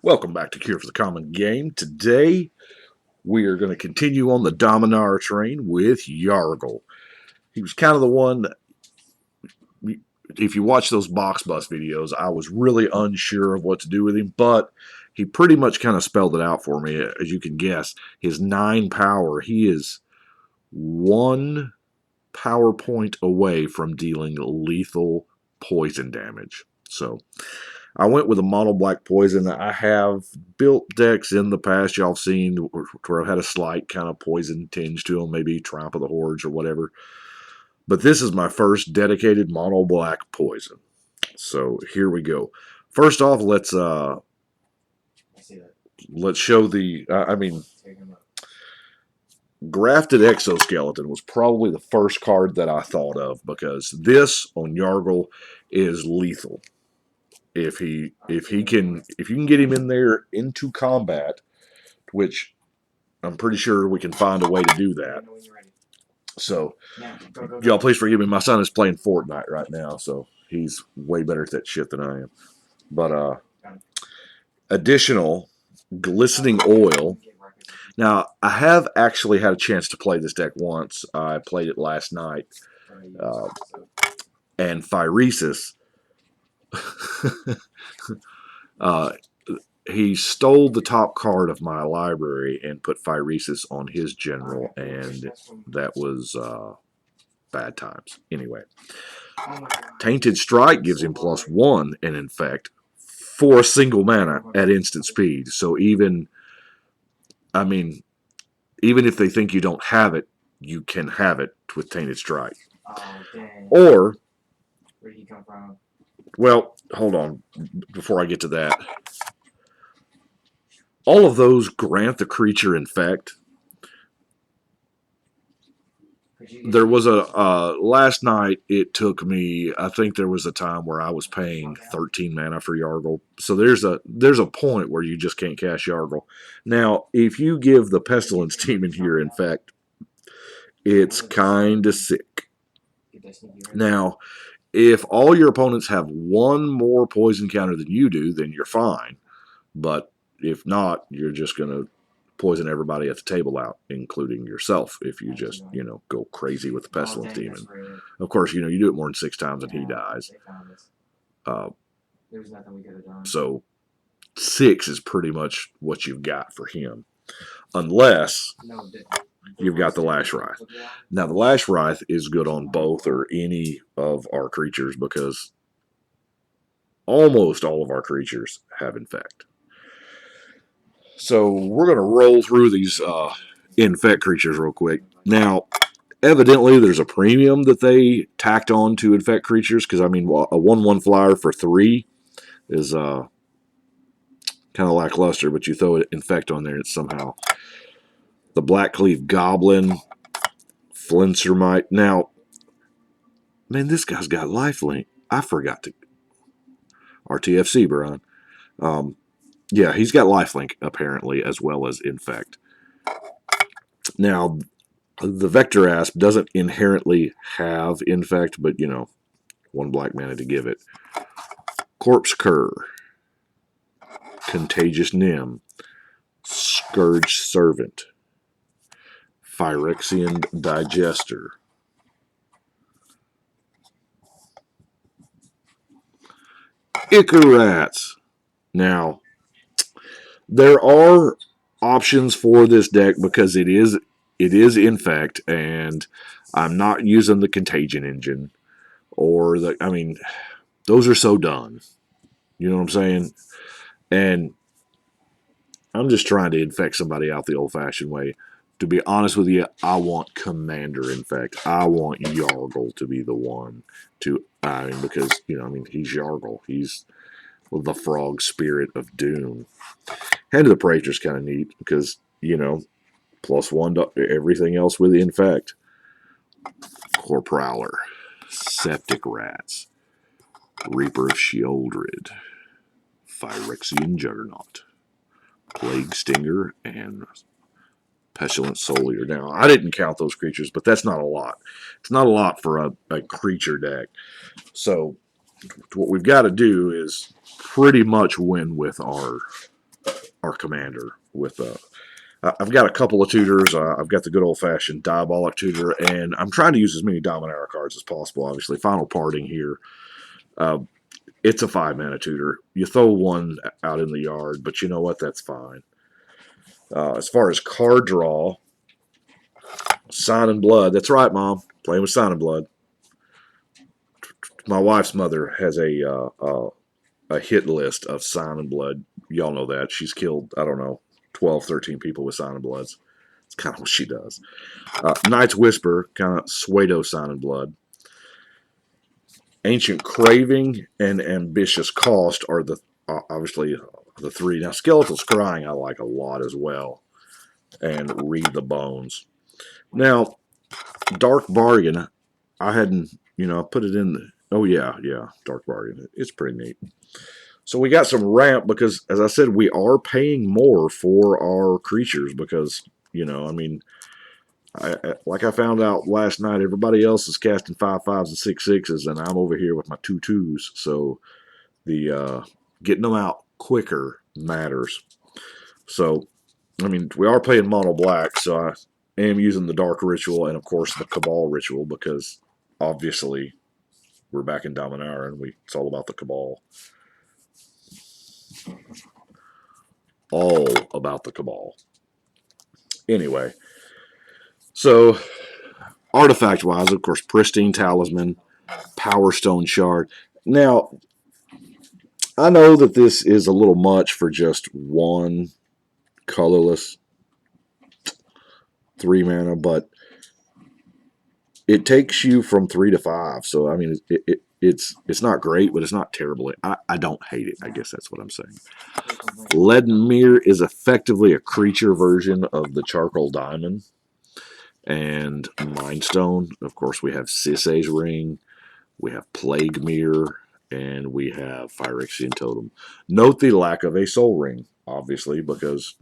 Welcome back to Cure for the Common Game. Today, we are going to continue on the Dominar train with Yargle. He was kind of the one, if you watch those box bus videos, I was really unsure of what to do with him, but he pretty much kind of spelled it out for me. As you can guess, his 9 power, he is 1 power point away from dealing lethal poison damage. So, I went with a mono black poison. I have built decks in the past, y'all have seen, where I've had a slight kind of poison tinge to them, maybe Triumph of the Hordes or whatever. But this is my first dedicated mono black poison. So here we go. First off, let's show the. Grafted Exoskeleton was probably the first card that I thought of because this on Yargle is lethal. If you can get him in there into combat, which I'm pretty sure we can find a way to do that. So, y'all please forgive me. My son is playing Fortnite right now, so he's way better at that shit than I am. But additional glistening oil. Now, I have actually had a chance to play this deck once. I played it last night, and Phyresis. He stole the top card of my library and put Phyresis on his general, and that was bad times. Anyway, Tainted Strike gives him +1 and Infect for a single mana at instant speed. So even if they think you don't have it, you can have it with Tainted Strike. Or, where did he come from? Well, hold on. Before I get to that, all of those grant the creature Infect. There was last night it took me, I think there was a time where I was paying 13 mana for Yargle. So there's a point where you just can't cast Yargle. Now, if you give the Pestilence team in here Infect, it's kind of sick. Now, if all your opponents have one more poison counter than you do, then you're fine. But if not, you're just going to poison everybody at the table out, including yourself, if you just, go crazy with the Pestilence Demon. Of course, you do it more than 6 times and he dies. So 6 is pretty much what you've got for him. Unless you've got the Lash Writhe. Now, the Lash Writhe is good on both or any of our creatures because almost all of our creatures have Infect. So we're going to roll through these Infect creatures real quick. Now, evidently there's a premium that they tacked on to Infect creatures because, a 1/1 flyer for 3 is kind of lackluster, but you throw an Infect on there, it's somehow. The Blackcleave Goblin, Flincermite. Now, man, this guy's got lifelink. I forgot to. RTFC, Brian. Yeah, he's got lifelink, apparently, as well as Infect. Now, the Vector Asp doesn't inherently have Infect, but, 1 black mana to give it. Corpse Cur. Contagious Nim. Scourge Servant. Phyrexian Digester. Icarats. Now, there are options for this deck because it is Infect, and I'm not using the Contagion engine or those are so done. You know what I'm saying? And I'm just trying to infect somebody out the old-fashioned way. To be honest with you, I want Commander Infect. I want Yargle to be the one to, because, he's Yargle. He's the frog spirit of doom. Hand of the Praetor is kind of neat because, +1 to everything else with Infect. Core Prowler. Septic Rats. Reaper of Sheoldred. Phyrexian Juggernaut. Plague Stinger, and Pestilent Solier. Now, I didn't count those creatures, but that's not a lot. It's not a lot for a creature deck. So, what we've got to do is pretty much win with our our commander with I've got a couple of tutors. I've got the good old-fashioned diabolic tutor, and I'm trying to use as many Dominaria cards as possible. Obviously, final parting here. It's a 5-mana tutor. You throw one out in the yard, but you know what? That's fine. As far as card draw, Sign and Blood. That's right, Mom. Playing with Sign and Blood. My wife's mother has a hit list of Sign and Blood. Y'all know that. She's killed, I don't know, 12, 13 people with Sign and Bloods. It's kind of what she does. Knight's Whisper, kind of pseudo Sign and Blood. Ancient Craving and Ambitious Cost are the obviously the three. Now, Skeletal Scrying I like a lot as well. And Read the Bones. Now, Dark Bargain, I hadn't, I put it in the, oh yeah, Dark Bargain. It's pretty neat. So we got some ramp because, as I said, we are paying more for our creatures because, I mean, like I found out last night, everybody else is casting 5/5s and 6/6s, and I'm over here with my 2/2s. So the getting them out quicker matters. So, I mean, we are playing mono black, so I am using the Dark Ritual and, of course, the Cabal Ritual because, obviously, we're back in Dominaria and it's all about the Cabal. All about the Cabal. Anyway, so artifact-wise, of course, Pristine Talisman, Power Stone Shard. Now, I know that this is a little much for just one colorless 3-mana, but it takes you from 3 to 5. So, I mean, it's not great, but it's not terrible. I don't hate it. I guess that's what I'm saying. Leaden Mirror is effectively a creature version of the Charcoal Diamond. And Mind Stone. Of course, we have Sisay's Ring. We have Plague Mirror. And we have Phyrexian Totem. Note the lack of a Soul Ring, obviously, because,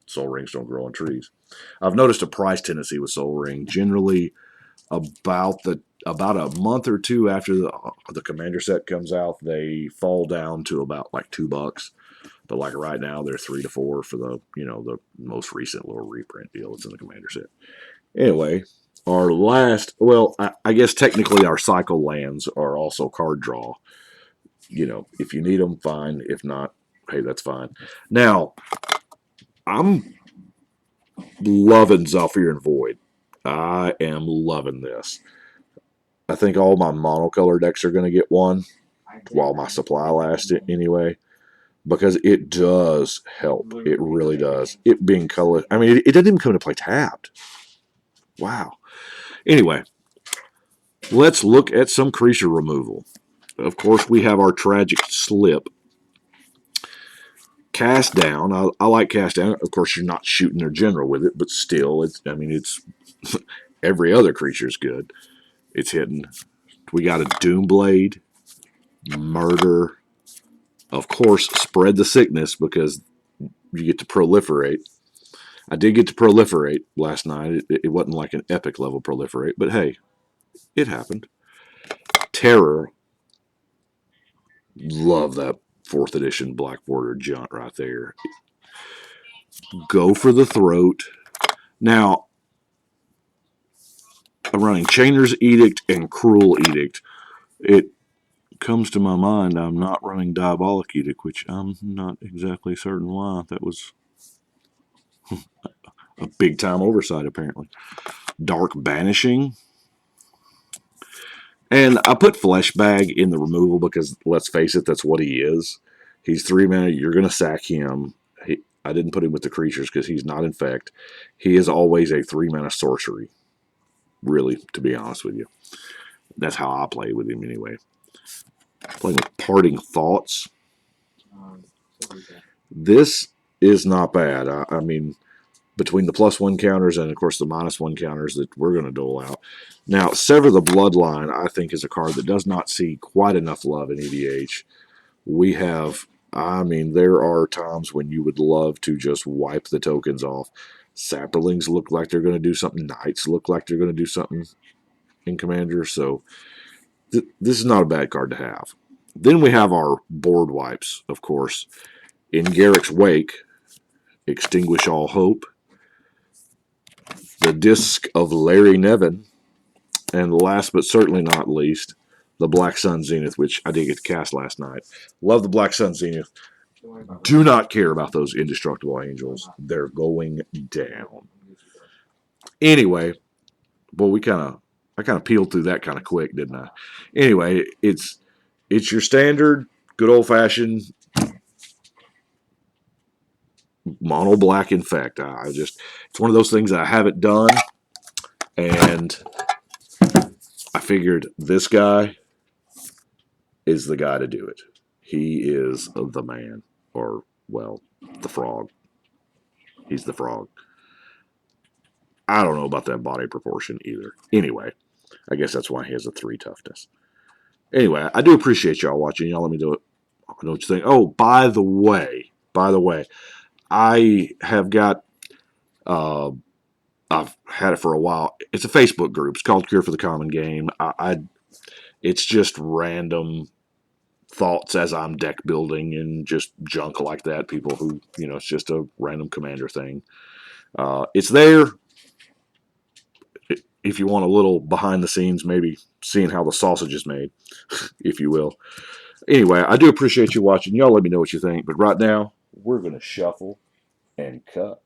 Soul Rings don't grow on trees. I've noticed a price tendency with Soul Ring. Generally, about a month or two after the Commander set comes out, they fall down to about like $2. But like right now, they're 3 to 4 for the the most recent little reprint deal that's in the Commander set. Anyway, our last, well, I guess technically our cycle lands are also card draw. If you need them, fine. If not, hey, that's fine. Now, I'm loving Zhalfirin Void. I am loving this. I think all my monocolor decks are going to get one while my supply lasts anyway, because it does help. It really does. It being color, I mean, it doesn't even come into play tapped. Wow. Anyway, let's look at some creature removal. Of course, we have our Tragic Slip. Cast Down. I like Cast Down. Of course, you're not shooting their general with it, but still, it's every other creature is good. It's hidden. We got a Doomblade, Murder. Of course, Spread the Sickness because you get to proliferate. I did get to proliferate last night. It wasn't like an epic level proliferate, but hey, it happened. Terror. Love that 4th edition Black Border Junt right there. Go for the Throat. Now, I'm running Chainer's Edict and Cruel Edict. It comes to my mind I'm not running Diabolic Edict, which I'm not exactly certain why. That was a big-time oversight, apparently. Dark Banishing. And I put Fleshbag in the removal because, let's face it, that's what he is. He's 3 mana. You're going to sack him. I didn't put him with the creatures because he's not Infect. He is always a 3 mana sorcery, really, to be honest with you. That's how I play with him anyway. Playing with Parting Thoughts. This is not bad. I mean, between the +1 counters and, of course, the -1 counters that we're going to dole out. Now, Sever the Bloodline, I think, is a card that does not see quite enough love in EDH. We have, I mean, there are times when you would love to just wipe the tokens off. Saplings look like they're going to do something. Knights look like they're going to do something in Commander. So this is not a bad card to have. Then we have our board wipes, of course. In Garrick's Wake, Extinguish All Hope, the Disc of Larry Nevin, and last but certainly not least, the Black Sun Zenith, which I did get to cast last night. Love the Black Sun Zenith. Do not care about those indestructible angels. They're going down. Anyway, well, I kind of peeled through that kind of quick, didn't I? Anyway, it's your standard, good old fashioned mono black Infect. It's one of those things I haven't done, and I figured this guy is the guy to do it. He is the man, or well, the frog. He's the frog. I don't know about that body proportion either. Anyway, I guess that's why he has a 3 toughness. Anyway, I do appreciate y'all watching. Y'all let me do it. I know what you think. Oh, by the way, I have got, I've had it for a while. It's a Facebook group. It's called Cure for the Common Game. It's just random thoughts as I'm deck building and just junk like that. People who, it's just a random commander thing. It's there. If you want a little behind the scenes, maybe seeing how the sausage is made, if you will. Anyway, I do appreciate you watching. Y'all let me know what you think. But right now, we're going to shuffle and cut.